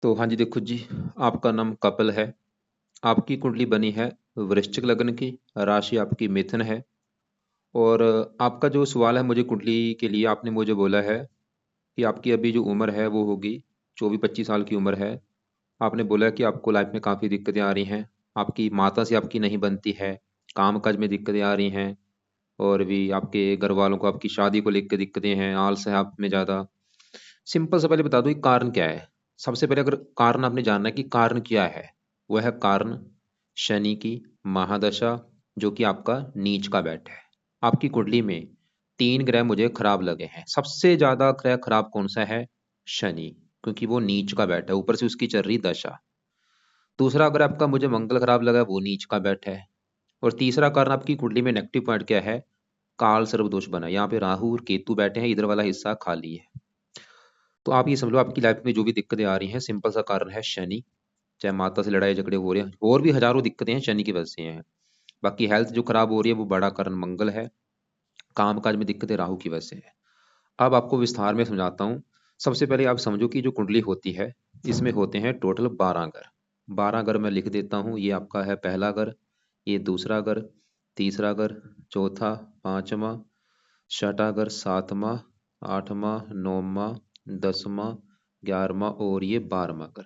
तो हाँ जी, देखो जी, आपका नाम कपिल है। आपकी कुंडली बनी है वृश्चिक लग्न की, राशि आपकी मिथुन है। और आपका जो सवाल है मुझे कुंडली के लिए आपने मुझे बोला है कि आपकी अभी जो उम्र है वो होगी 24-25 साल की उम्र है। आपने बोला है कि आपको लाइफ में काफ़ी दिक्कतें आ रही हैं, आपकी माता से आपकी नहीं बनती है, काम-काज में दिक्कतें आ रही हैं और भी आपके घर वालों को आपकी शादी को लेके दिक्कतें हैं, आलस है आप में ज़्यादा। सिंपल सा पहले बता दो कि कारण क्या है? सबसे पहले अगर कारण आपने जानना है कि कारण क्या है, वह है कारण शनि की महादशा, जो कि आपका नीच का बैठ है। आपकी कुंडली में 3 ग्रह मुझे खराब लगे हैं। सबसे ज़्यादा ग्रह खराब कौन-सा है? शनि, क्योंकि वो नीच का बैठ है, ऊपर से उसकी चल रही दशा। दूसरा अगर आपका मुझे मंगल खराब लगा है, वो नीच का बैठ है। और तीसरा कारण आपकी कुंडली में नेगेटिव पॉइंट क्या है? काल सर्प दोष बना है। यहाँ पे राहु और केतु बैठे हैं, इधर वाला हिस्सा खाली है। तो आप ये समझ लो आपकी लाइफ में जो भी दिक्कतें आ रही हैं, सिंपल सा कारण है शनि। चाहे माता से लड़ाई झगड़े हो रहे हैं, और भी हजारों दिक्कतें हैं शनि की वजह से हैं। बाकी हेल्थ जो खराब हो रही है वो बड़ा कारण मंगल है। काम काज में दिक्कतें राहु की वजह से है। अब आपको विस्तार में समझाता हूँ। सबसे पहले आप समझो कि जो कुंडली होती है, इसमें होते हैं टोटल 12 घर। 12 घर मैं लिख देता हूँ। ये आपका है पहला घर, ये दूसरा घर, तीसरा घर, चौथा, पांचवा, छठा घर, सातवां, आठवां, नौवां, दसवां, 11वां और ये 12वां घर।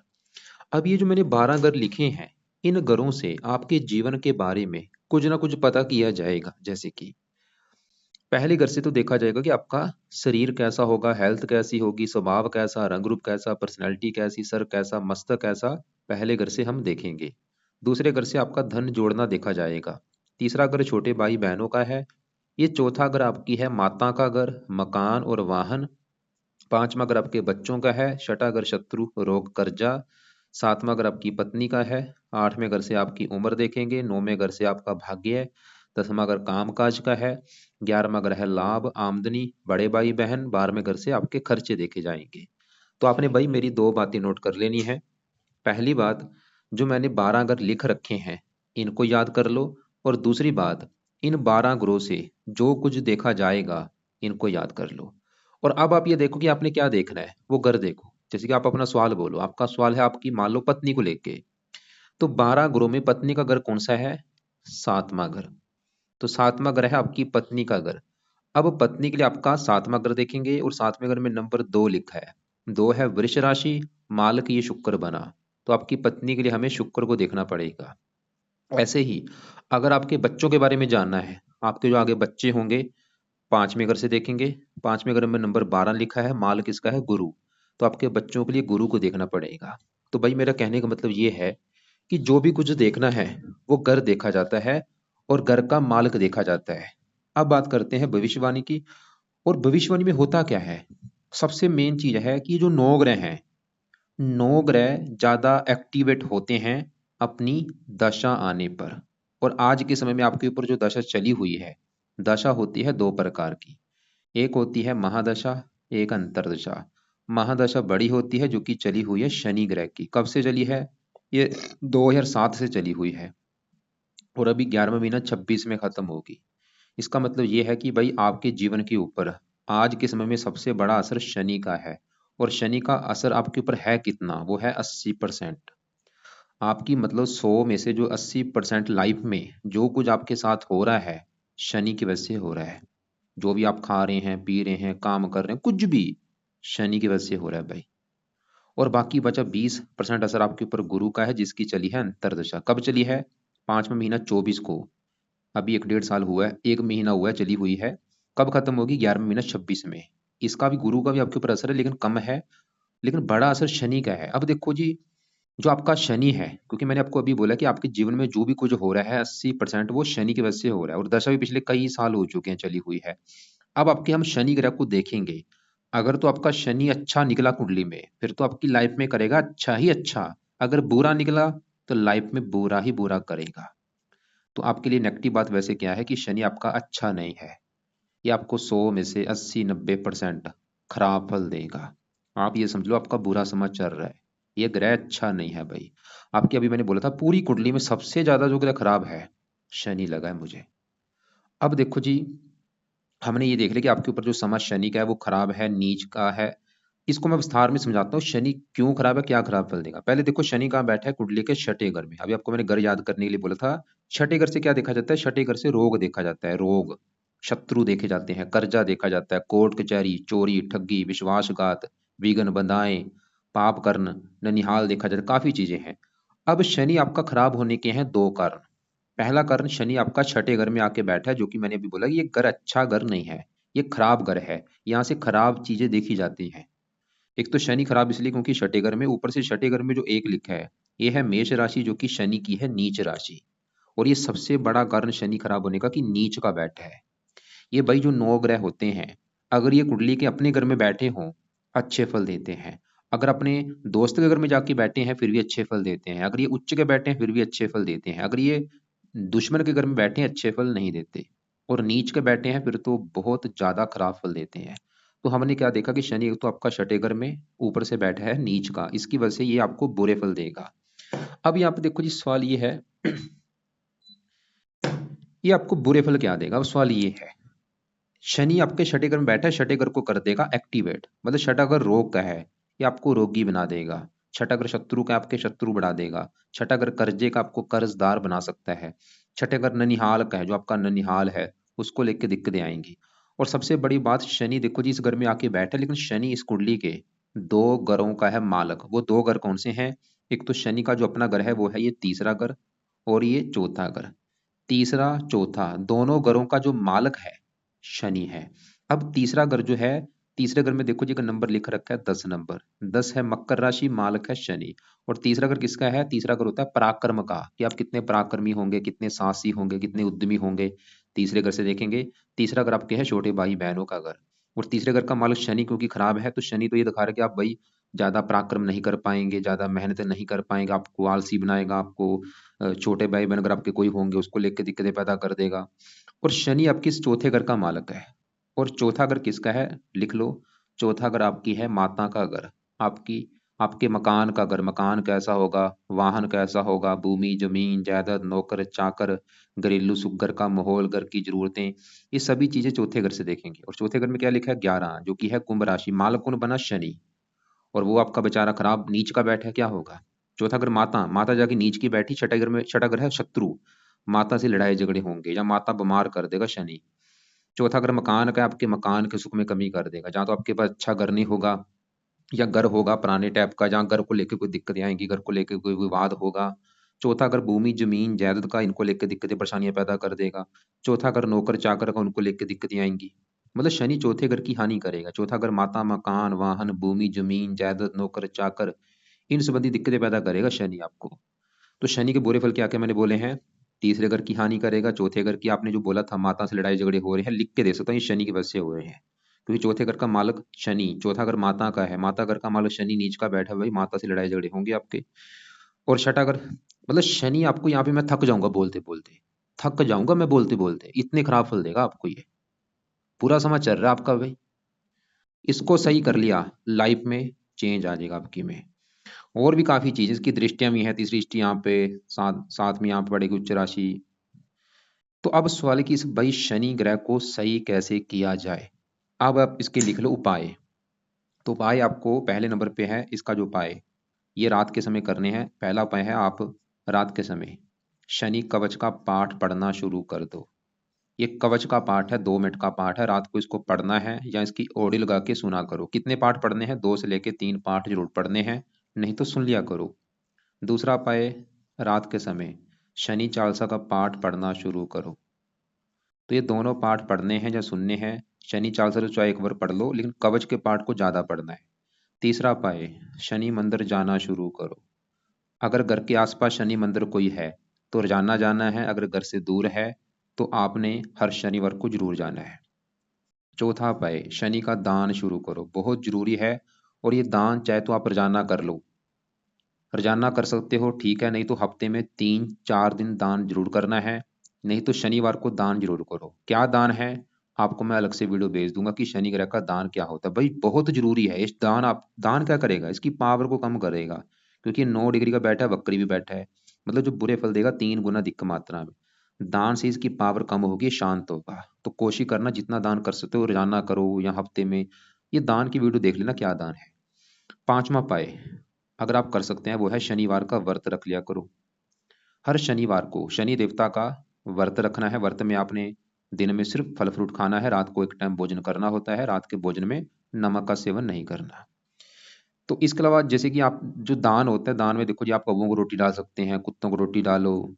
अब ये जो मैंने 12 घर लिखे हैं, इन घरों से आपके जीवन के बारे में कुछ ना कुछ पता किया जाएगा। जैसे कि पहले घर से तो देखा जाएगा कि आपका शरीर कैसा होगा, हेल्थ कैसी होगी, स्वभाव कैसा, रंग रूप कैसा, पर्सनैलिटी कैसी, सर कैसा, मस्तक कैसा। पहले घर से हम देखेंगे। दूसरे घर से आपका धन जोड़ना देखा जाएगा। तीसरा घर छोटे भाई बहनों का है। ये चौथा घर आपकी है माता का घर, मकान और वाहन। पांचवा घर आपके बच्चों का है। छठा घर शत्रु रोग कर्जा। सातवां घर आपकी पत्नी का है। आठवें घर से आपकी उम्र देखेंगे। नौवें घर से आपका भाग्य है। 10वां घर काम काज का है। 11वां घर है लाभ आमदनी बड़े भाई बहन। 12वें घर से आपके खर्चे देखे जाएंगे। तो आपने भाई मेरी दो बातें नोट कर लेनी है। पहली बात, जो मैंने 12 घर लिख रखे हैं, इनको याद कर लो। और दूसरी बात, इन 12 ग्रहों से जो कुछ देखा जाएगा, इनको याद कर लो। और अब आप ये देखो कि आपने क्या देखना है, वो घर देखो। जैसे कि आप अपना सवाल बोलो। आपका सवाल है आपकी मान लो पत्नी को लेके। तो 12 ग्रहों में पत्नी का घर कौन सा है? सातवां घर। तो सातवां घर है आपकी पत्नी का घर। अब पत्नी के लिए आपका सातवां घर देखेंगे और सातवें घर में नंबर 2 लिखा है। 2 है वृष राशि, मालक ये शुक्र बना। तो आपकी पत्नी के लिए हमें शुक्र को देखना पड़ेगा। ऐसे ही अगर आपके बच्चों के बारे में जानना है, आपके जो आगे बच्चे होंगे, पांचवें घर से देखेंगे। पांचवें घर में नंबर 12 लिखा है, माल किसका है? गुरु। तो आपके बच्चों के लिए गुरु को देखना पड़ेगा। तो भाई मेरा कहने का मतलब ये है कि जो भी कुछ देखना है, वो घर देखा जाता है और घर का मालिक देखा जाता है। अब बात करते हैं भविष्यवाणी की। और भविष्यवाणी में होता क्या है? सबसे मेन चीज है कि जो 9 ग्रह हैं, 9 ग्रह ज्यादा एक्टिवेट होते हैं अपनी दशा आने पर। और आज के समय में आपके ऊपर जो दशा चली हुई है, दशा होती है दो प्रकार की। एक होती है महादशा, एक अंतरदशा। महादशा बड़ी होती है, जो कि चली हुई है शनि ग्रह की। कब से चली है? ये 2007 से चली हुई है और अभी 11वां महीना 26 में खत्म होगी। इसका मतलब ये है कि भाई आपके जीवन के ऊपर आज के समय में सबसे बड़ा असर शनि का है। और शनि का असर आपके ऊपर है कितना? वो है 80%। आपकी मतलब 100 में से जो 80% लाइफ में जो कुछ आपके साथ हो रहा है, शनि की वजह से हो रहा है। जो भी आप खा रहे हैं, पी रहे हैं, काम कर रहे हैं, कुछ भी शनि की वजह से हो रहा है भाई। और बाकी बचा 20% असर आपके ऊपर गुरु का है, जिसकी चली है अंतरदशा। कब चली है? 5वां महीना 24 को। अभी 1 डेढ़ साल हुआ है, 1 महीना हुआ है चली हुई है। कब खत्म होगी? 11वां महीना 26 में। इसका भी गुरु का भी आपके ऊपर असर है, लेकिन कम है। लेकिन बड़ा असर शनि का है। अब देखो जी, जो आपका शनि है, क्योंकि मैंने आपको अभी बोला कि आपके जीवन में जो भी कुछ हो रहा है 80% वो शनि की वजह से हो रहा है। और दशा भी पिछले कई साल हो चुके हैं चली हुई है। अब आपके हम शनि ग्रह को देखेंगे। अगर तो आपका शनि अच्छा निकला कुंडली में, फिर तो आपकी लाइफ में करेगा अच्छा ही अच्छा। अगर बुरा निकला तो लाइफ में बुरा ही बुरा करेगा। तो आपके लिए नेगेटिव बात वैसे क्या है कि शनि आपका अच्छा नहीं है। ये आपको 100 में से 80-90% खराब फल देगा। आप ये समझ लो आपका बुरा समय चल रहा है। ये ग्रह अच्छा नहीं है भाई। आपकी अभी मैंने बोला था पूरी कुंडली में सबसे ज्यादा जो ग्रह खराब है, शनि लगा है मुझे। अब देखो जी, हमने ये देख लिया कि आपके ऊपर जो समय शनि का है वो खराब है, नीच का है। इसको मैं विस्तार में समझाता हूँ, शनि क्यों खराब है, क्या खराब फल देगा। पहले देखो शनि कहाँ बैठा है, कुंडली के छठे घर में। अभी आपको मैंने घर याद करने के लिए बोला था। छठे घर से क्या देखा जाता है, छठे घर से रोग देखा जाता है, रोग, शत्रु देखे जाते हैं, कर्जा देखा जाता है, कोर्ट कचहरी, चोरी ठगी, विश्वासघात, विघ्न बंधाएं, पाप कर्ण, ननिहाल देखा जाता है, काफी चीजें हैं। अब शनि आपका खराब होने के हैं दो कारण। पहला कारण, शनि आपका छठे घर में आके बैठा है, जो कि मैंने अभी बोला कि ये घर अच्छा घर नहीं है, ये खराब घर है, यहाँ से खराब चीजें देखी जाती हैं। एक तो शनि खराब इसलिए क्योंकि छठे घर में, ऊपर से छठे घर में जो एक लिखा है, ये है मेष राशि, जो कि शनि की है नीच राशि। और ये सबसे बड़ा कारण शनि खराब होने का कि नीच का बैठा है। ये भाई जो नौ ग्रह होते हैं, अगर ये कुंडली के अपने घर में बैठे हों, अच्छे फल देते हैं। अगर अपने दोस्त के घर में जाके बैठे हैं फिर भी अच्छे फल देते हैं। अगर ये उच्च के बैठे हैं फिर भी अच्छे फल देते हैं। अगर ये दुश्मन के घर में बैठे हैं अच्छे फल नहीं देते। और नीच के बैठे हैं फिर तो बहुत ज्यादा खराब फल देते हैं। तो हमने क्या देखा कि शनि एक तो आपका छठे घर में ऊपर से बैठा है नीच का, इसकी वजह से ये आपको बुरे फल देगा। अब यहाँ पे देखो जी, सवाल ये है ये आपको बुरे फल क्या देगा। अब सवाल ये है, शनि आपके छठे घर में बैठा है, छठे घर को कर देगा एक्टिवेट, मतलब छठा घर रोग का है, ये आपको रोगी बना देगा। छठा घर शत्रु का, आपके शत्रु बढ़ा देगा। छठा घर कर्जे का, आपको कर्जदार बना सकता है। छठे घर ननिहाल का है, जो आपका ननिहाल है उसको लेके दिक्कतें आएंगी। और सबसे बड़ी बात, शनि देखो जी इस घर में आके बैठा है, लेकिन शनि इस कुंडली के दो घरों का है मालक। वो दो घर कौन से हैं, एक तो शनि का जो अपना घर है वो है ये तीसरा घर, और ये चौथा घर। तीसरा चौथा दोनों घरों का जो मालक है शनि है। अब तीसरा घर जो है, तीसरे घर में देखो जी का नंबर लिख रखा है 10 नंबर, 10 है मकर राशि, मालक है शनि। और तीसरा घर किसका है, तीसरा घर होता है पराक्रम का, कि आप कितने पराक्रमी होंगे, कितने साहसी होंगे, कितने उद्यमी होंगे। तीसरे घर से देखेंगे। तीसरा घर आपके है छोटे भाई बहनों का घर। और तीसरे घर का मालक शनि क्योंकि खराब है, तो शनि तो ये दिखा रहा है कि आप भाई ज्यादा पराक्रम नहीं कर पाएंगे, ज्यादा मेहनत नहीं कर पाएंगे, आपको आलसी बनाएगा, आपको छोटे भाई बहन अगर आपके कोई होंगे उसको लेकर दिक्कतें पैदा कर देगा। और शनि आपकी इस चौथे घर का मालक है। और चौथा घर किसका है, लिख लो। चौथा घर आपकी है माता का घर, आपकी, आपके मकान का घर। मकान कैसा होगा, वाहन कैसा होगा, भूमि जमीन जायदाद, नौकर चाकर, घरेलू सुख, घर का माहौल, घर की जरूरतें, ये सभी चीजें चौथे घर से देखेंगे। और चौथे घर में क्या लिखा है 11, जो कि है कुंभ राशि, मालक कौन बना शनि। और वो आपका बेचारा खराब नीच का बैठा है, क्या होगा। चौथा घर माता, माता जाके नीच की बैठी, छठे घर में, छठा घर है शत्रु, माता से लड़ाई झगड़े होंगे या माता बीमार कर देगा शनि। चौथा घर मकान का है, आपके मकान के सुख में कमी कर देगा, जहाँ तो आपके पास अच्छा घर नहीं होगा, या घर होगा पुराने टाइप का, जहाँ घर को लेकर कोई दिक्कतें आएंगी, घर को लेकर कोई विवाद होगा। चौथा घर भूमि जमीन जायदाद का, इनको लेकर दिक्कतें परेशानियां पैदा कर देगा। चौथा घर नौकर चाकर का, उनको लेकर दिक्कतें आएंगी। मतलब शनि चौथे घर की हानि करेगा। चौथा घर माता मकान वाहन भूमि जमीन जायदाद नौकर चाकर, इन संबंधी दिक्कतें पैदा करेगा शनि आपको। तो शनि के बुरे फल क्या क्या मैंने बोले हैं, तीसरे घर की हानि करेगा, चौथे घर की, आपने जो बोला था माता से लड़ाई झगड़े हो रहे हैं, लिख के दे सकता हूँ ये शनि की वजह से हुए हैं। क्योंकि चौथे घर का मालक शनि, चौथा घर माता का है, माता घर का मालक शनि नीच का बैठा है, भाई माता से लड़ाई झगड़े होंगे आपके। और छठा घर, मतलब शनि आपको, यहाँ पे मैं थक जाऊंगा बोलते बोलते, थक जाऊंगा मैं बोलते बोलते, इतने खराब फल देगा आपको ये। पूरा समय चल रहा है आपका भाई, इसको सही कर लिया, लाइफ में चेंज आ जाएगा आपकी में। और भी काफी चीज, इसकी दृष्टियां भी हैं, तीसरी दृष्टि यहाँ पे, साथ साथ में यहाँ पे पड़ेगी उच्च राशि। तो अब सवाल है कि इस भाई शनि ग्रह को सही कैसे किया जाए। अब आप इसके लिख लो उपाय। तो उपाय आपको पहले नंबर पे है, इसका जो उपाय ये रात के समय करने हैं। पहला उपाय है, आप रात के समय शनि कवच का पाठ पढ़ना शुरू कर दो। ये कवच का पाठ है, 2 मिनट का पाठ है, रात को इसको पढ़ना है, या इसकी ऑडियो लगा के सुना करो। कितने पाठ पढ़ने हैं, 2 से लेके 3 पाठ जरूर पढ़ने हैं, नहीं तो सुन लिया करो। दूसरा उपाय, रात के समय शनि चालीसा का पाठ पढ़ना शुरू करो। तो ये दोनों पाठ पढ़ने हैं या सुनने हैं। शनि चालीसा तो चाहे एक बार पढ़ लो, लेकिन कवच के पाठ को ज्यादा पढ़ना है। तीसरा उपाय, शनि मंदिर जाना शुरू करो। अगर घर के आसपास शनि मंदिर कोई है तो रोजाना जाना है, अगर घर से दूर है तो आपने हर शनिवार को जरूर जाना है। चौथा उपाय, शनि का दान शुरू करो, बहुत जरूरी है। और ये दान चाहे तो आप रोजाना कर लो, रोजाना कर सकते हो ठीक है, नहीं तो हफ्ते में 3-4 दिन दान जरूर करना है। नहीं तो शनिवार को दान जरूर करो। क्या दान है, आपको मैं अलग से वीडियो भेज दूंगा कि शनि ग्रह का दान क्या होता है। भाई बहुत जरूरी है इस दान। आप दान क्या करेगा, इसकी पावर को कम करेगा, क्योंकि ये 9 डिग्री का बैठा है, वक्री भी बैठा है, मतलब जो बुरे फल देगा 3 गुना अधिक मात्रा में। दान से इसकी पावर कम होगी, शांत होगा। तो कोशिश करना जितना दान कर सकते हो रोजाना करो या हफ्ते में। ये दान की वीडियो देख लेना क्या दान है। पांचवा पाए अगर आप कर सकते हैं वो है शनिवार का व्रत रख लिया करो। हर शनिवार को शनि देवता का व्रत रखना है। व्रत में आपने दिन में सिर्फ फल फ्रूट खाना है, रात को एक टाइम भोजन करना होता है, रात के भोजन में नमक का सेवन नहीं करना। तो इसके अलावा जैसे कि आप जो दान होता है, दान में देखो जी, आप कौवों को रोटी डाल सकते हैं, कुत्तों को रोटी डालो,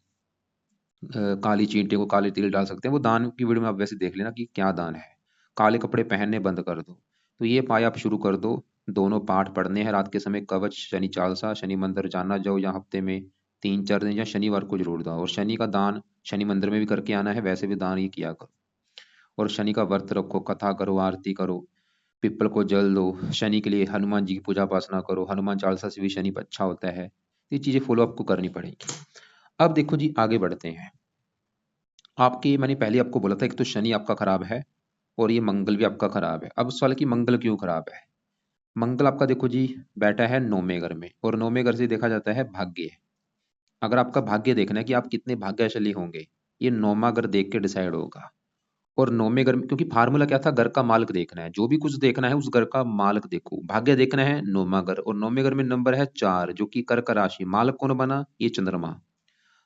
काली चींटी को काले तिल डाल सकते हैं। वो दान की वीडियो में आप वैसे देख लेना कि क्या दान है। काले कपड़े पहनने बंद कर दो। तो ये पाए आप शुरू कर दो। दोनों पाठ पढ़ने हैं रात के समय, कवच, शनि चालसा, शनि मंदिर जाना जाओ, या हफ्ते में 3-4 दिन या शनिवार को जरूर जाओ। और शनि का दान शनि मंदिर में भी करके आना है, वैसे भी दान ये किया करो। और शनि का व्रत रखो, कथा करो, आरती करो, पीपल को जल दो। शनि के लिए हनुमान जी की पूजा उपासना करो, हनुमान चालीसा से भी शनि पर अच्छा होता है। ये चीजें फॉलो आपको करनी पड़ेगी। अब देखो जी, आगे बढ़ते हैं। आपकी मैंने पहले आपको बोला था, एक तो शनि आपका खराब है और ये मंगल भी आपका खराब है। अब सवाल कि मंगल क्यों खराब है। मंगल आपका देखो जी बैठा है 9वें घर में, और 9वें घर से देखा जाता है भाग्य। अगर आपका भाग्य देखना है कि आप कितने भाग्यशाली होंगे, ये 9वां घर देख के डिसाइड होगा। और 9वें घर में, क्योंकि फार्मूला क्या था, घर का मालिक देखना है। जो भी कुछ देखना है उस घर का मालिक देखो। भाग्य देखना है 9वां घर, और 9वें घर में नंबर है 4 जो कि कर्क राशि। मालिक कौन बना, ये चंद्रमा।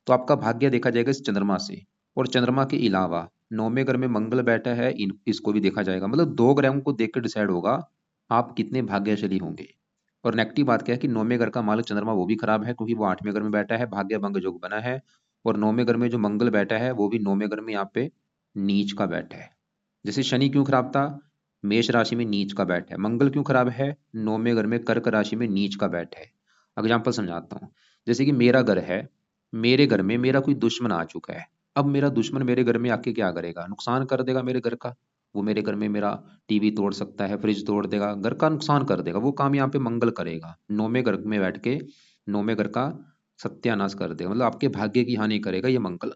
तो आपका भाग्य देखा जाएगा इस चंद्रमा से। और चंद्रमा के अलावा 9वें घर में मंगल बैठा है, इसको भी देखा जाएगा। मतलब दो ग्रहों को देख कर डिसाइड होगा आप कितने भाग्यशाली होंगे। और नेगेटिव बात क्या है कि 9वें घर का मालिक चंद्रमा वो भी खराब है, क्योंकि वो 8वें घर में बैठा है, भाग्य भंग योग बना है। और 9वें घर में जो मंगल बैठा है वो भी 9वें घर में यहाँ पे नीच का बैठा है। जैसे शनि क्यों खराब था, मेष राशि में नीच का बैठ है। मंगल क्यों खराब है, 9वें घर में कर्क राशि में नीच का बैठ है। एग्जाम्पल समझाता हूँ। जैसे कि मेरा घर है, मेरे घर में मेरा कोई दुश्मन आ चुका है। अब मेरा दुश्मन मेरे घर में आके क्या करेगा, नुकसान कर देगा मेरे घर का। वो मेरे घर में मेरा टीवी तोड़ सकता है, फ्रिज तोड़ देगा, घर का नुकसान कर देगा। वो काम यहाँ पे मंगल करेगा, 9वें घर में बैठ के 9वें घर का सत्यानाश कर देगा। मतलब आपके भाग्य की हानि करेगा ये मंगल।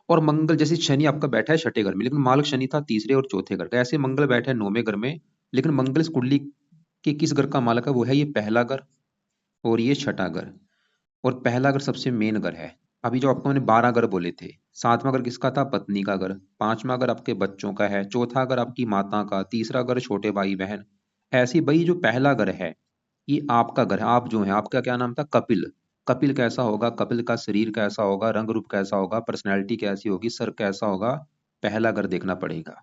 और मंगल जैसे शनि आपका बैठा है 6ठे घर में, लेकिन मालक शनि था तीसरे और चौथे घर का। ऐसे मंगल बैठा है 9वें घर में, लेकिन मंगल इस कुंडली के किस घर का मालक है, वो है ये पहला घर और ये छठा घर। और पहला घर सबसे मेन घर है। अभी जो आपको मैंने 12 घर बोले थे, 7वां घर किसका था, पत्नी का घर। 5वां घर आपके बच्चों का है, चौथा घर आपकी माता का, तीसरा घर छोटे भाई बहन। ऐसी भाई जो पहला घर है ये आपका घर है। आप जो है, आपका क्या नाम था, कपिल। कपिल कैसा होगा, कपिल का शरीर कैसा होगा, रंग रूप कैसा होगा, पर्सनैलिटी कैसी होगी, सर कैसा होगा, पहला घर देखना पड़ेगा।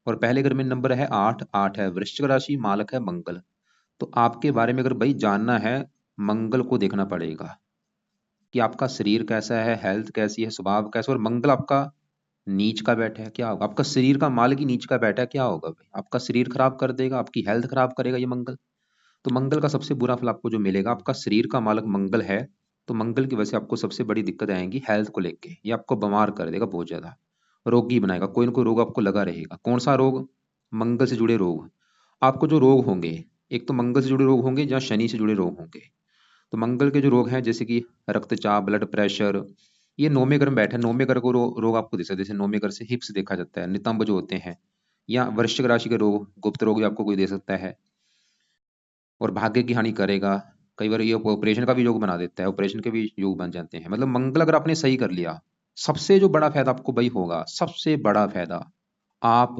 और पहले घर में नंबर है 8, 8 है वृश्चिक राशि, मालक है मंगल। तो आपके बारे में अगर भाई जानना है, मंगल को देखना पड़ेगा कि आपका शरीर कैसा है, हेल्थ कैसी है, स्वभाव कैसा। और मंगल आपका नीच का बैठा है, क्या होगा, आपका शरीर का मालिक ही नीच का बैठा है, क्या होगा भाई, आपका शरीर खराब कर देगा, आपकी हेल्थ खराब करेगा ये मंगल। तो मंगल का सबसे बुरा फल आपको जो मिलेगा, आपका शरीर का मालक मंगल है, तो मंगल की वजह से आपको सबसे बड़ी दिक्कत आएंगी हेल्थ को लेके। ये आपको बीमार कर देगा बहुत ज्यादा, रोगी बनाएगा। कोई ना कोई रोग आपको लगा रहेगा। कौन सा रोग, मंगल से जुड़े रोग। आपको जो रोग होंगे, एक तो मंगल से जुड़े रोग होंगे या शनि से जुड़े रोग होंगे। तो मंगल के जो रोग हैं जैसे कि रक्तचाप, ब्लड प्रेशर, ये 9वें घर में बैठे हैं। 9वें घर को रोग आपको दे सकते हैं। जैसे 9वें घर से हिप्स देखा जाता है, नितंब जो होते हैं, या वृश्चिक राशि के रोग, गुप्त रोग भी आपको कोई दे सकता है। और भाग्य की हानि करेगा। कई बार ये ऑपरेशन का भी योग बना देता है, ऑपरेशन के भी योग बन जाते हैं। मतलब मंगल अगर आपने सही कर लिया, सबसे जो बड़ा फायदा आपको भाई होगा, सबसे बड़ा फायदा, आप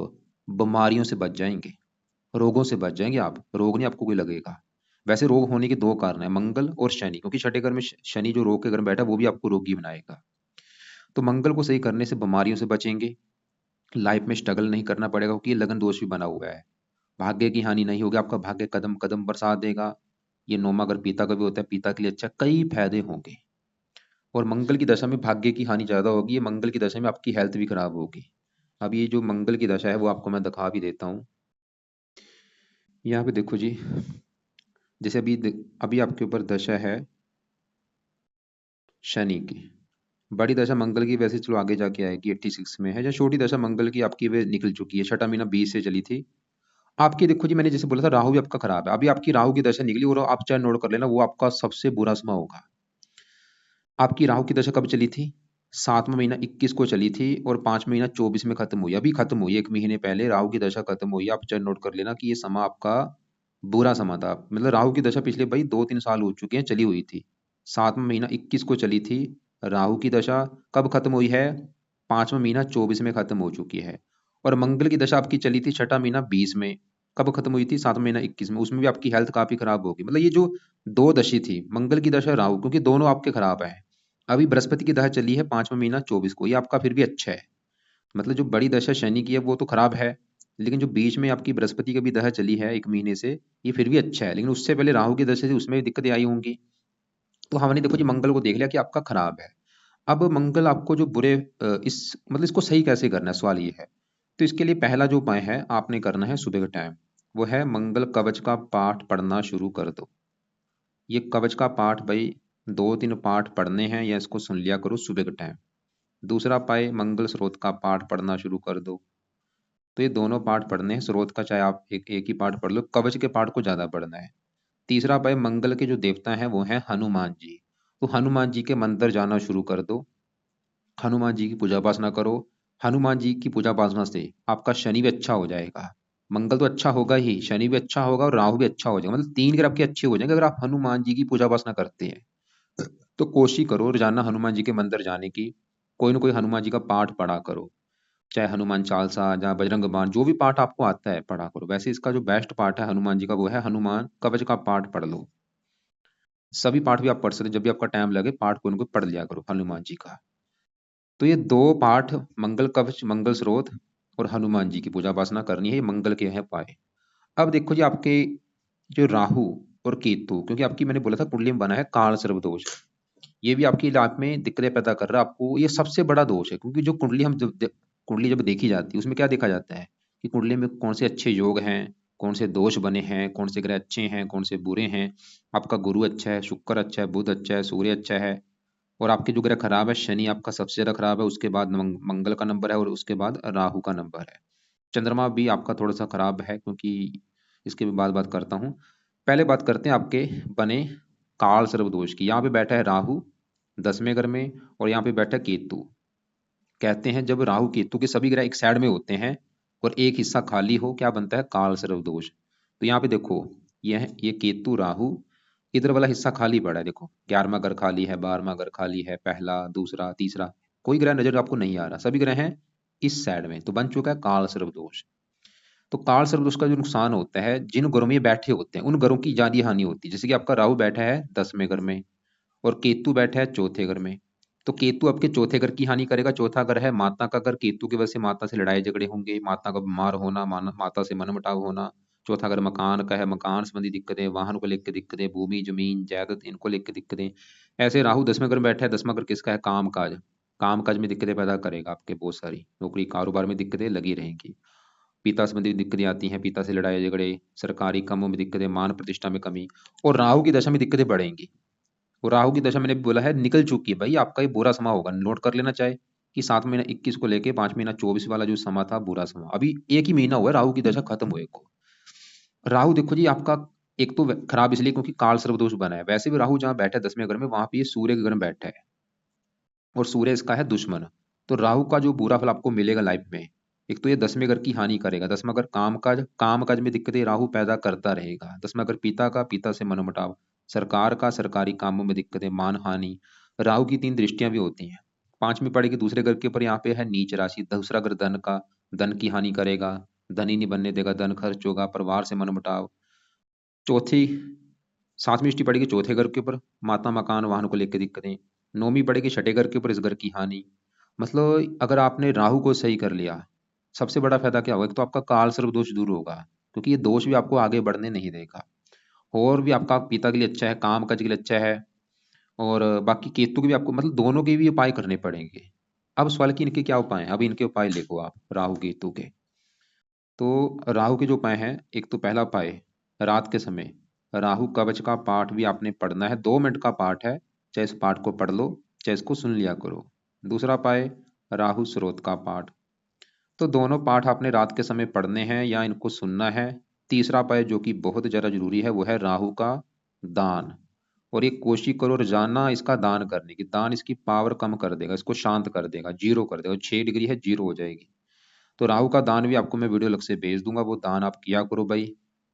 बीमारियों से बच जाएंगे, रोगों से बच जाएंगे आप। रोग नहीं आपको कोई लगेगा। वैसे रोग होने के दो कारण है, मंगल और शनि, क्योंकि छठे घर में शनि जो रोग के घर में बैठा है वो भी आपको रोगी बनाएगा। तो मंगल को सही करने से बीमारियों से बचेंगे, लाइफ में स्ट्रगल नहीं करना पड़ेगा, क्योंकि ये लगन दोष भी बना हुआ है। भाग्य की हानि नहीं होगी, आपका भाग्य कदम कदम पर साथ देगा। ये 9वां घर पिता का भी होता है, पिता के लिए अच्छा, कई फायदे होंगे। और मंगल की दशा में भाग्य की हानि ज्यादा होगी, ये मंगल की दशा में आपकी हेल्थ भी खराब होगी। अब ये जो मंगल की दशा है वो आपको मैं दिखा भी देता हूँ। यहाँ पे देखो जी, जैसे अभी आपके ऊपर दशा है शनि की। बड़ी दशा मंगल की वैसे चलो आगे जाके आएगी, 86 में है। या छोटी दशा मंगल की आपकी वे निकल चुकी है, छठा महीना 20 से चली थी। आपकी देखो जी, मैंने जैसे बोला था राहु भी आपका खराब है। अभी आपकी राहु की दशा निकली, और आप चाहे नोट कर लेना, वो आपका सबसे बुरा समय होगा। आपकी राहु की दशा कब चली थी, 7वां महीना 21 को चली थी, और 5वां महीना 24 में खत्म हुई। अभी खत्म हुई, एक महीने पहले राहु की दशा खत्म हुई। आप चाहे नोट कर लेना कि ये समय आपका बुरा समय था। मतलब राहु की दशा पिछले भाई 2-3 साल हो चुके हैं चली हुई थी। 7वां महीना 21 को चली थी राहु की दशा। कब खत्म हुई है, 5वां महीना 24 में खत्म हो चुकी है। और मंगल की दशा आपकी चली थी छठा महीना 20 में, कब खत्म हुई थी? 7 महीना 21 में। उसमें भी आपकी हेल्थ काफी खराब होगी। मतलब ये जो दो दशा थी, मंगल की दशा, राहु, क्योंकि दोनों आपके खराब है। अभी बृहस्पति की दशा चली है 5वां महीना 24 को, ये आपका फिर भी अच्छा है। मतलब जो बड़ी दशा शनि की है वो तो खराब है, लेकिन जो बीच में आपकी बृहस्पति की भी दशा चली है 1 महीने से, ये फिर भी अच्छा है। लेकिन उससे पहले राहु की दशा थी, उसमें भी दिक्कतें आई होंगी। तो हमने देखो जी मंगल को देख लिया कि आपका खराब है। अब मंगल आपको जो बुरे इस मतलब इसको सही कैसे करना है, सवाल ये है। तो इसके लिए पहला जो उपाय है आपने करना है सुबह के टाइम, वो है मंगल कवच का पाठ पढ़ना शुरू कर दो। ये कवच का पाठ भाई 2-3 पाठ पढ़ने हैं, या इसको सुन लिया करो सुबह के टाइम। दूसरा उपाय, मंगल स्रोत का पाठ पढ़ना शुरू कर दो। तो ये दोनों पाठ पढ़ने हैं, स्रोत का चाहे आप एक एक ही पाठ पढ़ लो, कवच के पाठ को ज्यादा पढ़ना है। तीसरा उपाय, मंगल के जो देवता हैं वो हैं हनुमान जी। तो हनुमान जी के मंदिर जाना शुरू कर दो, हनुमान जी की पूजा उपासना करो। हनुमान जी की पूजा उपासना से आपका शनि भी अच्छा हो जाएगा। मंगल तो अच्छा होगा ही, शनि भी अच्छा होगा और राहु भी अच्छा हो जाएगा। मतलब 3 ग्रह आपके अच्छे हो जाएंगे अगर आप हनुमान जी की पूजा उपासना करते हैं। तो कोशिश करो रोजाना हनुमान जी के मंदिर जाने की, कोई ना कोई हनुमान जी का पाठ पढ़ा करो। चाहे हनुमान चालीसा या बजरंग बाण, जो भी पाठ आपको आता है पढ़ा करो। वैसे इसका जो बेस्ट पाठ है हनुमान जी का, वो है हनुमान कवच का पाठ पढ़ लो। सभी पाठ भी आप पढ़ सकते हैं, जब भी आपका टाइम लगे पाठ को इनको पढ़ लिया करो हनुमान जी का। तो ये दो पाठ, मंगल कवच, मंगल स्रोत और हनुमान जी की पूजा उपासना करनी है, ये मंगल के हैं उपाय। अब देखो जी आपके जो राहु और केतु, क्योंकि आपकी मैंने बोला था कुंडली में बना है काल सर्प दोष, ये भी आपकी लाइफ में दिक्कतें पैदा कर रहा है आपको। ये सबसे बड़ा दोष है, क्योंकि जो कुंडली हम कुंडली जब देखी जाती है उसमें क्या देखा जाता है कि कुंडली में कौन से अच्छे योग हैं, कौन से दोष बने हैं, कौन से ग्रह अच्छे हैं, कौन से बुरे हैं। आपका गुरु अच्छा है, शुक्र अच्छा है, बुध अच्छा है, सूर्य अच्छा है। और आपके जो ग्रह खराब है, शनि आपका सबसे ज्यादा खराब है, उसके बाद मंगल का नंबर है, और उसके बाद राहु का नंबर है। चंद्रमा भी आपका थोड़ा सा खराब है, क्योंकि इसके भी बात करता हूँ। पहले बात करते हैं आपके बने काल सर्प दोष की। यहाँ पे बैठा है राहु 10वें घर में, और यहाँ पे बैठा है केतु। कहते हैं जब राहु केतु के सभी ग्रह एक साइड में होते हैं और एक हिस्सा खाली हो, क्या बनता है? काल सर्प दोष। तो यहाँ पे देखो, ये केतु राहु, इधर वाला हिस्सा खाली पड़ा है। देखो 11वां घर खाली है, 12वां घर खाली है, पहला दूसरा तीसरा, कोई ग्रह नजर आपको नहीं आ रहा, सभी ग्रह हैं इस साइड में। तो बन चुका है काल सर्प दोष। तो काल सर्प दोष का जो नुकसान होता है, जिन घरों में ये बैठे होते हैं उन घरों की ज्यादा हानि होती है। जैसे कि आपका राहु बैठा है 10वें घर में और केतु बैठा है चौथे घर में। तो केतु आपके चौथे घर की हानि करेगा। चौथा घर है माता का घर, केतु की वजह से माता से लड़ाई झगड़े होंगे, माता का बीमार होना, माता से मनमुटाव होना। चौथा घर मकान का है, मकान संबंधी दिक्कतें, वाहन को लेकर दिक्कतें, भूमि जमीन जायदाद इनको लेकर दिक्कतें। ऐसे राहु 10वें घर में बैठा है, 10वां घर किसका है? काम काज। काम काज में दिक्कतें पैदा करेगा, आपके बहुत सारी नौकरी कारोबार में दिक्कतें लगी रहेंगी। पिता संबंधी दिक्कतें आती हैं, पिता से लड़ाई झगड़े, सरकारी कामों में दिक्कतें, मान प्रतिष्ठा में कमी। और राहु की दशा में दिक्कतें बढ़ेंगी। और राहु की दशा मैंने भी बोला है निकल चुकी है भाई, आपका ये बुरा समा होगा, नोट कर लेना। चाहे कि 7 महीना 21 को लेके 5 महीना 24 वाला जो समा था बुरा समा, अभी एक ही महीना हुआ है राहु की दशा खत्म हुए को। राहु देखो जी आपका एक तो खराब इसलिए क्योंकि काल सर्वदोष बना है। वैसे भी राहु जहाँ बैठा है 10वें घर में, वहां पे ये सूर्य के घर में बैठा है, और सूर्य इसका है दुश्मन। तो राहु का जो बुरा फल आपको मिलेगा लाइफ में, एक तो ये 10वें घर की हानि करेगा। 10वां घर काम काज में दिक्कतें राहु पैदा करता रहेगा। 10वां घर पिता का, पिता से मनमुटाव, सरकार का, सरकारी कामों में दिक्कतें, मान हानि। राहु की 3 दृष्टियां भी होती हैं। 5वीं पड़ेगी दूसरे घर के ऊपर, यहाँ पे है नीच राशि। दूसरा घर धन का, धन की हानि करेगा, धन ही नहीं बनने देगा, धन खर्च होगा, परिवार से मनमुटाव। चौथी 7वीं दृष्टि पड़ेगी चौथे घर के ऊपर, माता मकान वाहन को लेकर दिक्कतें। 9वीं पड़ेगी छठे घर के ऊपर, इस घर की हानि। मतलब अगर आपने राहु को सही कर लिया, सबसे बड़ा फायदा क्या होगा? एक तो आपका काल सर्प दोष दूर होगा, क्योंकि ये दोष भी आपको आगे बढ़ने नहीं देगा। और भी आपका पिता के लिए अच्छा है, काम काज के लिए अच्छा है। और बाकी केतु के भी आपको, मतलब दोनों के भी उपाय करने पड़ेंगे। अब सवाल कि इनके क्या उपाय हैं, अब इनके उपाय लिखो आप राहु केतु के। तो राहु के जो उपाय हैं, एक तो पहला उपाय, रात के समय राहु कवच का पाठ भी आपने पढ़ना है। 2 मिनट का पाठ है, चाहे इस पाठ को पढ़ लो, चाहे इसको सुन लिया करो। दूसरा उपाय, राहु स्रोत का पाठ। तो दोनों पाठ आपने रात के समय पढ़ने हैं या इनको सुनना है। तीसरा उपाय जो कि बहुत ज्यादा जरूरी है, वो है राहु का दान। और ये कोशिश करो रोजाना इसका दान करने की। दान इसकी पावर कम कर देगा, इसको शांत कर देगा, जीरो कर देगा। 6 डिग्री है, जीरो हो जाएगी। तो राहु का दान भी आपको मैं वीडियो अलग से भेज दूंगा, वो दान आप किया करो भाई।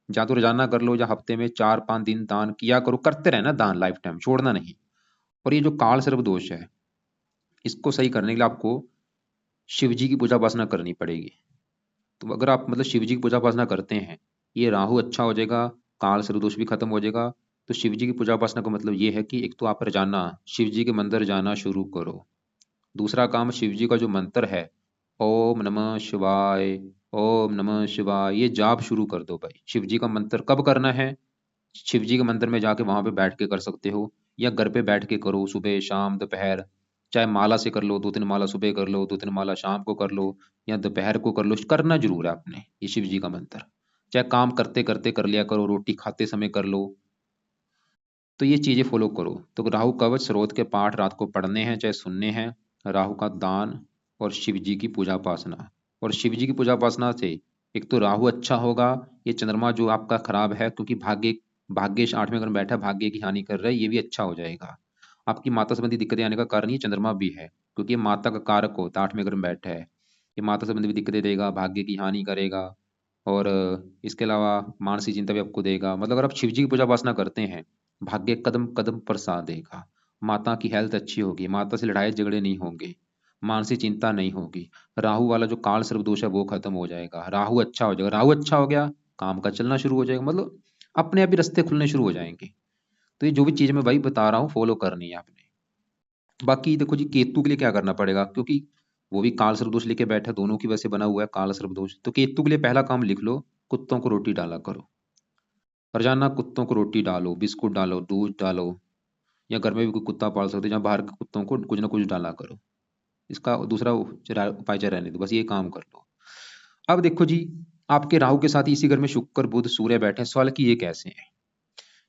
या तो रोजाना कर लो, या हफ्ते में 4-5 दिन दान किया करो। करते रहना दान, लाइफ टाइम छोड़ना नहीं। और ये जो काल सर्प दोष है, इसको सही करने के लिए आपको शिव जी की पूजा उपासना करनी पड़ेगी। तो अगर आप मतलब शिव जी की पूजा उपासना करते हैं, ये राहु अच्छा हो जाएगा, काल सर्प दोष भी खत्म हो जाएगा। तो शिव जी की पूजा उपासना का मतलब ये है कि एक तो आप रोजाना शिव जी के मंदिर जाना शुरू करो। दूसरा काम, शिव जी का जो मंत्र है, ओम नमः शिवाय, ओम नमः शिवाय, ये जाप शुरू कर दो भाई। शिव जी का मंत्र कब करना है? शिव जी के मंदिर में जाके वहां पे बैठ के कर सकते हो, या घर पे बैठ के करो, सुबह शाम दोपहर। चाहे माला से कर लो, 2-3 माला सुबह कर लो, 2-3 माला शाम को कर लो, या दोपहर को कर लो, करना जरूर है आपने ये शिव जी का मंत्र। चाहे काम करते करते कर लिया करो, रोटी खाते समय कर लो। तो ये चीजें फॉलो करो। तो राहु कवच स्रोत के पाठ रात को पढ़ने हैं चाहे सुनने हैं, राहु का दान, और शिव जी की पूजा उपासना। और शिव जी की पूजा उपासना से एक तो राहु अच्छा होगा, ये चंद्रमा जो आपका खराब है, क्योंकि भाग्य 8वें घर में बैठा है, भाग्य की हानि कर रहा है, ये भी अच्छा हो जाएगा। आपकी माता संबंधी दिक्कतें आने का कारण ये चंद्रमा भी है, क्योंकि ये माता का कारक होता है, 8वें घर में बैठा है। ये माता संबंधी भी दिक्कतें देगा, भाग्य की हानि करेगा, और इसके अलावा मानसिक चिंता भी आपको देगा। मतलब अगर आप शिव जी की पूजा उपासना करते हैं, भाग्य कदम कदम पर साथ देगा। माता की हेल्थ अच्छी होगी, माता से लड़ाई झगड़े नहीं होंगे, मानसिक चिंता नहीं होगी। राहु वाला जो काल सर्प दोष है वो खत्म हो जाएगा, राहु अच्छा हो जाएगा। राहु अच्छा हो गया, काम का चलना शुरू हो जाएगा, मतलब अपने आप ही रास्ते खुलने शुरू हो जाएंगे। तो ये जो भी चीज मैं भाई बता रहा हूँ फॉलो करनी है आपने। बाकी देखो जी, केतु के लिए क्या करना पड़ेगा, क्योंकि वो भी काल सर्प दोष लेके बैठा है, दोनों की वजह से बना हुआ है काल सर्प दोष। तो केतु के लिए पहला काम लिख लो, कुत्तों को रोटी डाला करो। रोजाना कुत्तों को रोटी डालो, बिस्कुट डालो, दूध डालो, या घर में भी कोई कुत्ता पाल सकते हो, जहाँ बाहर के कुत्तों को कुछ ना कुछ डाला करो। इसका दूसरा उपाय चाहे रहने दो, बस ये काम कर लो। अब देखो जी, आपके राहु के साथ ही इसी घर में शुक्र बुध सूर्य बैठे हैं। सवाल कि ये कैसे है?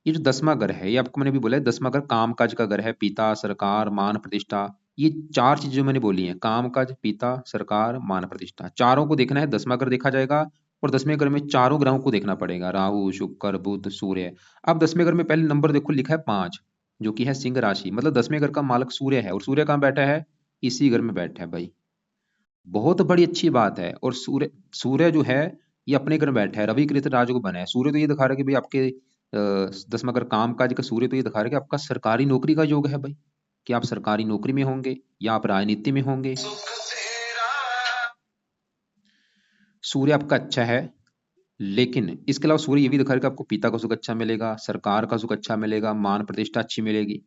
ये जो 10वां घर है, ये आपको मैंने भी बोला है, 10वां घर काम काज का घर है, पिता सरकार मान प्रतिष्ठा। ये चार चीजें जो मैंने बोली हैं, काम काज पिता सरकार मान प्रतिष्ठा, चारों को देखना है, 10वां घर देखा जाएगा। और 10वें घर में चारों ग्रहों को देखना पड़ेगा, राहु शुक्र बुध सूर्य। अब 10वें घर में पहले नंबर देखो लिखा है 5, जो कि है सिंह राशि, मतलब 10वें घर का मालक सूर्य है, और सूर्य कहाँ बैठा है? इसी घर में बैठा है भाई। बहुत बड़ी अच्छी बात है। और सूर्य सूर्य जो है, ये अपने घर में बैठा है, रवि कृत राजयोग बना है। सूर्य तो ये दिखा रहा है कि भाई आपके 10वां घर काम काज का सूर्य तो ये दिखा रहा है कि आपका सरकारी नौकरी का योग है भाई, कि आप सरकारी नौकरी में होंगे या आप राजनीति में होंगे। सूर्य आपका अच्छा है, लेकिन इसके अलावा सूर्य ये भी दिखा रहा है कि आपको पिता का सुख अच्छा मिलेगा, सरकार का सुख अच्छा मिलेगा, मान प्रतिष्ठा अच्छी मिलेगी।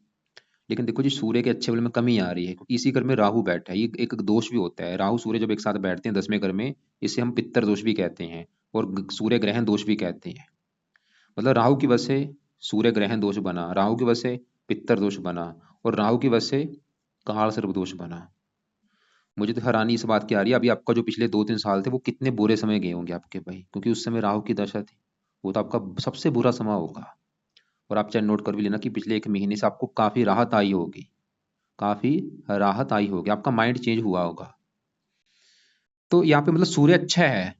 लेकिन देखो जी, सूर्य के अच्छे बल में कमी आ रही है, क्योंकि इसी घर में राहु बैठा है। ये एक दोष भी होता है, राहु सूर्य जब एक साथ बैठते हैं 10वें घर में, इसे हम पित्तर दोष भी कहते हैं, और सूर्य ग्रहण दोष भी कहते हैं। मतलब राहु की वजह से सूर्य ग्रहण दोष बना, राहु की वजह से पित्तर दोष बना, और राहु की वजह से काल सर्प दोष बना। मुझे तो हैरानी इस बात की आ रही है, अभी आपका जो पिछले 2-3 साल थे वो कितने बुरे समय गए होंगे आपके भाई, क्योंकि उस समय राहु की दशा थी। वो तो आपका सबसे बुरा समय होगा। और आप चाहे नोट कर भी लेना कि पिछले 1 महीने से आपको काफी राहत आई होगी, काफी राहत आई होगी, आपका माइंड चेंज हुआ होगा। तो यहाँ पे मतलब सूर्य अच्छा है,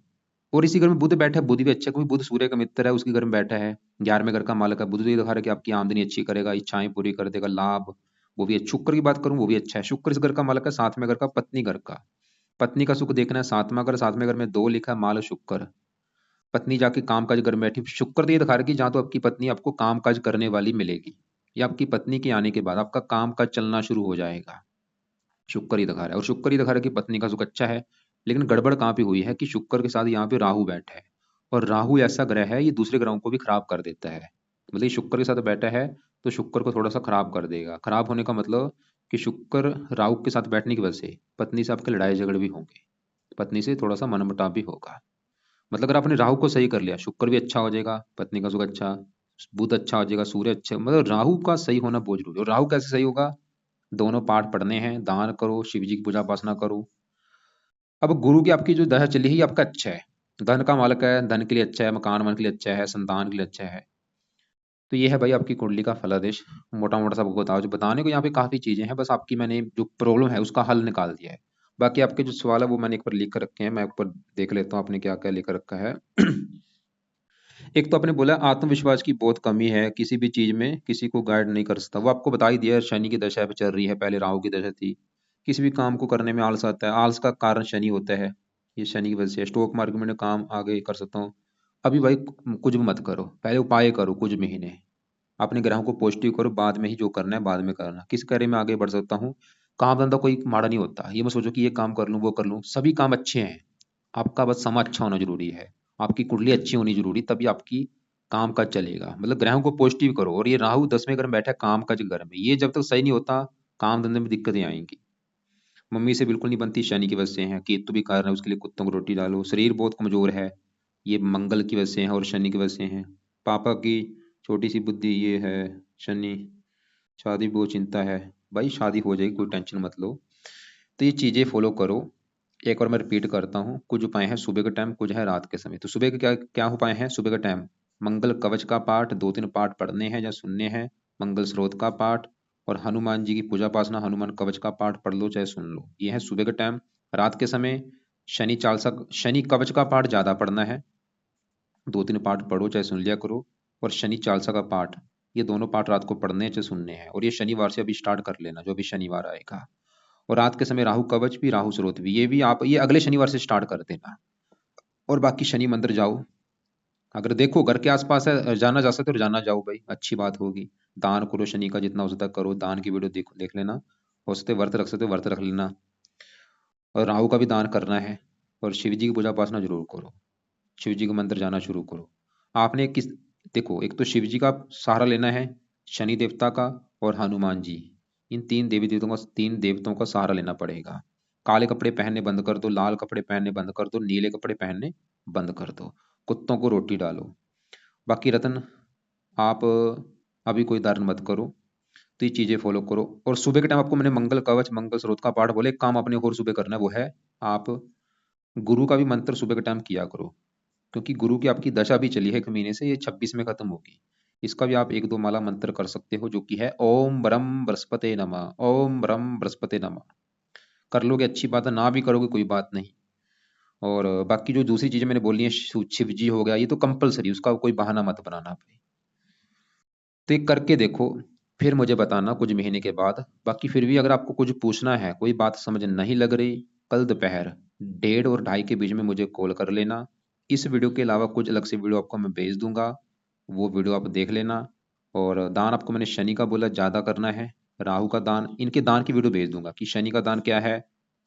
और इसी घर में बुध बैठा है, बुध भी अच्छा है, क्योंकि बुध सूर्य का मित्र है, उसके घर में बैठा है, 11वें घर का मालक है। बुध तो ये दिखा रहा है कि आपकी आमदनी अच्छी करेगा, इच्छाएं पूरी कर देगा, लाभ वो भी है। शुक्र की बात करूं, वो भी अच्छा है, शुक्र इस घर का मालक है, 7वें घर का, पत्नी घर का। पत्नी का सुख देखना है, 7वां घर में 2 लिखा है, माल शुक्र। पत्नी जाके काम काज घर में बैठी, शुक्र तो ये दिखा रहा है कि जहाँ तो आपकी पत्नी आपको काम काज करने वाली मिलेगी, या आपकी पत्नी के आने के बाद आपका काम काज चलना शुरू हो जाएगा। शुक्र ही दिखा रहा है, और शुक्र ही दिखा रहा है कि पत्नी का सुख अच्छा है। लेकिन गड़बड़ कहाँ पे हुई है कि शुक्र के साथ यहाँ पे राहु बैठा है, और राहु ऐसा ग्रह है, ये दूसरे ग्रहों को भी खराब कर देता है। मतलब ये शुक्र के साथ बैठा है, तो शुक्र को थोड़ा सा खराब कर देगा। खराब होने का मतलब कि शुक्र राहु के साथ बैठने की वजह से पत्नी से आपके लड़ाई झगड़े भी होंगे, पत्नी से थोड़ा सा मनमुटाव भी होगा। मतलब अगर आपने राहु को सही कर लिया, शुक्र भी अच्छा हो जाएगा, पत्नी का सुख अच्छा, बुध अच्छा हो जाएगा, सूर्य अच्छा, मतलब राहु का सही होना बहुत जरूरी है। और राहु कैसे सही होगा? दोनों पाठ पढ़ने हैं, दान करो, शिव जी की पूजा उपासना करो। अब गुरु की आपकी जो दशा चली है, ये आपका अच्छा है, धन का मालक है, धन के लिए अच्छा है, मकान मन के लिए अच्छा है, संतान के लिए अच्छा है। तो ये है भाई आपकी कुंडली का फलादेश। मोटा मोटा सबको बताओ, जो बताने को यहाँ पे काफी चीजें हैं, बस आपकी मैंने जो प्रॉब्लम है उसका हल निकाल दिया है। बाकी आपके जो सवाल है वो मैंने एक बार लिख कर रखे हैं, मैं एक बार देख लेता हूँ आपने क्या क्या लिख रखा है। एक तो आपने बोला आत्मविश्वास की बहुत कमी है, किसी भी चीज में किसी को गाइड नहीं कर सकता, वो आपको बता ही दिया है, शनि की दशा पे चल रही है, पहले राहु की दशा थी। किसी भी काम को करने में आलस आता है, आलस का कारण शनि होता है, ये शनि की वजह से। स्टॉक मार्केट में काम आगे कर सकता हूँ, अभी भाई कुछ भी मत करो, पहले उपाय करो कुछ महीने, अपने ग्रहों को पॉजिटिव करो, बाद में ही जो करना है बाद में करना। किस कार्य में आगे बढ़ सकता हूँ, काम धंधा कोई माड़ा नहीं होता, ये मत सोचो कि ये काम कर लूँ वो कर लूँ, सभी काम अच्छे हैं, आपका बस समय अच्छा होना जरूरी है। आपकी कुंडली अच्छी होनी जरूरी, तभी आपकी काम काज चलेगा। मतलब ग्रहों को पॉजिटिव करो। और ये राहु 10वें घर में बैठा है काम काज घर में, ये जब तक सही नहीं होता काम धंधे में दिक्कतें आएंगी। मम्मी से बिल्कुल नहीं बनती, शनि की वजह से है। केतु भी कारण है, उसके लिए कुत्तों को रोटी डालो। शरीर बहुत कमजोर है, ये मंगल की वजह से है और शनि की वजह से है। पापा की छोटी सी बुद्धि ये है, शनि। शादी बहुत चिंता है। भाई शादी हो जाएगी, कोई टेंशन मत लो। तो ये चीजें फॉलो करो। एक और मैं रिपीट करता हूँ, कुछ उपाय हैं सुबह के टाइम, कुछ है रात के समय। तो सुबह के क्या क्या उपाय हैं? सुबह के टाइम मंगल कवच का पाठ 2-3 पाठ पढ़ने हैं या सुनने हैं। मंगल स्रोत का पाठ और हनुमान जी की पूजा पासना, हनुमान कवच का पाठ पढ़ लो चाहे सुन लो, ये है सुबह के टाइम। रात के समय शनि चालीसा, शनि कवच का पाठ ज्यादा पढ़ना है। 2-3 पाठ पढ़ो चाहे सुन लिया करो। और शनि चालीसा का पाठ, ये दोनों पाठ रात को पढ़ने हैं चाहे सुनने हैं। और ये शनिवार से अभी स्टार्ट कर लेना, जो भी शनिवार आएगा। और रात के समय राहु कवच भी, राहु स्रोत भी, ये भी आप ये अगले शनिवार से स्टार्ट कर देना। और बाकी शनि मंदिर जाओ। अगर देखो घर के आसपास है, जाना जा सकते हो तो जाना जाओ भाई, अच्छी बात होगी। दान करो शनि का, जितना हो सकता है करो। दान की वीडियो देख लेना। हो सकते व्रत रख सकते हो, व्रत रख लेना। और राहु का भी दान करना है। और शिव जी की पूजा उपासना जरूर करो। शिव जी का मंदिर जाना शुरू करो। आपने किस, देखो एक तो शिव जी का सहारा लेना है, शनि देवता का और हनुमान जी। इन तीन देवताओं का सहारा लेना पड़ेगा। काले कपड़े पहनने बंद कर दो, लाल कपड़े पहनने बंद कर दो, नीले कपड़े पहनने बंद कर दो। कुत्तों को रोटी डालो। बाकी रतन, आप अभी कोई धारण मत करो। तो ये चीजें फॉलो करो। और सुबह के टाइम आपको मैंने मंगल कवच मंगल स्रोत का पाठ बोले, एक काम आपने और सुबह करना है, वो है आप गुरु का भी मंत्र सुबह के टाइम किया करो। क्योंकि गुरु की आपकी दशा भी चली है 1 महीने से, ये 26 में खत्म होगी। इसका भी आप 1-2 माला मंत्र कर सकते हो, जो कि है ओम ब्रह्म बृहस्पते नमः, ओम ब्रह्म बृहस्पते नमः। कर लोगे अच्छी बात है, ना भी करोगे कोई बात नहीं। और बाकी जो दूसरी चीजें मैंने बोली है, शिव जी हो गया, ये तो कंपलसरी, उसका कोई बहाना मत बनाना भाई। तो ये करके देखो, फिर मुझे बताना कुछ महीने के बाद। बाकी फिर भी अगर आपको कुछ पूछना है, कोई बात समझ नहीं लग रही, कल दोपहर 1:30 और 2:30 के बीच में मुझे कॉल कर लेना। इस वीडियो के अलावा कुछ अलग से वीडियो आपको मैं भेज दूंगा, वो वीडियो आप देख लेना। और दान आपको मैंने शनि का बोला ज़्यादा करना है, राहु का दान, इनके दान की वीडियो भेज दूंगा कि शनि का दान क्या है,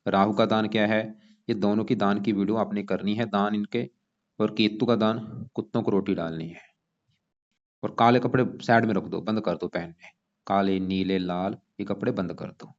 राहु का दान क्या है। ये दोनों की दान की वीडियो आपने करनी है, दान इनके। और केतु का दान, कुत्तों को रोटी डालनी है। और काले कपड़े साइड में रख दो, बंद कर दो पहनने। काले नीले लाल ये कपड़े बंद कर दो।